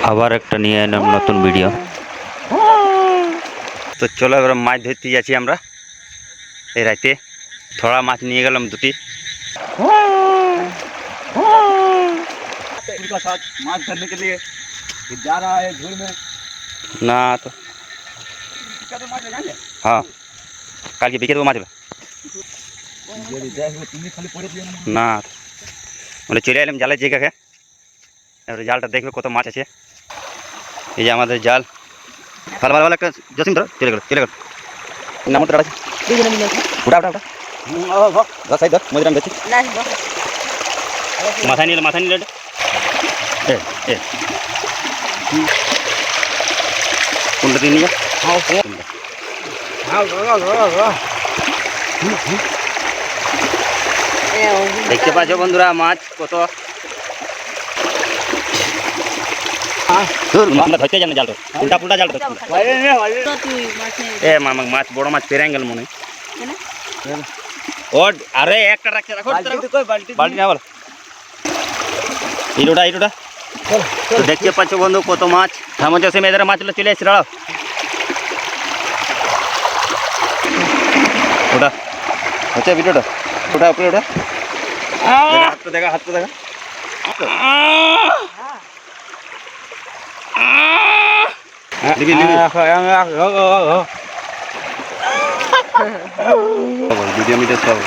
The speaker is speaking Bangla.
আবার একটা নিয়ে এলাম নতুন ভিডিও। তো চলো এবার মাছ ধরতে যাচ্ছি আমরা এই রাতে। থোড়া মাছ নিয়ে গেলাম দুটি। माछ धरने के लिए जा रहा है झूल में। না তো হ্যাঁ কালকে বিকেল মাছ না বলে চলে এলাম জালের জায়গাকে। এবারে জালটা দেখবে কত মাছ আছে। এই যে আমাদের জাল। ভালো ভালো ভালো একটা জসিম ধরো। চলে গেল নাম তো আছে ওটা ওটা ওটা সাইড ধর মজুরাম দেখছি মাথা নিলে কোনটা দিয়ে নিয়ে দেখতে পাচ্ছ বন্ধুরা মাছ কত। আমরা ধরতে জানি জাল উল্টা পুল্টা জাল এ মামা মাছ বড় মাছ পেরে গেল মনে ও। আরে একটা রাখতে রাখো বালতি না বলো ইটোটা তো দেখতে পাচ্ছ বন্ধু কত মাছ। সামঞ্জস্য মেয়েদের মাছগুলো চলে এসেছে। দাঁড়াও ওটা হচ্ছে ভিডিওটা ওটা উপরে ওটা হাতটা দেখা ভিডিও মিটার সব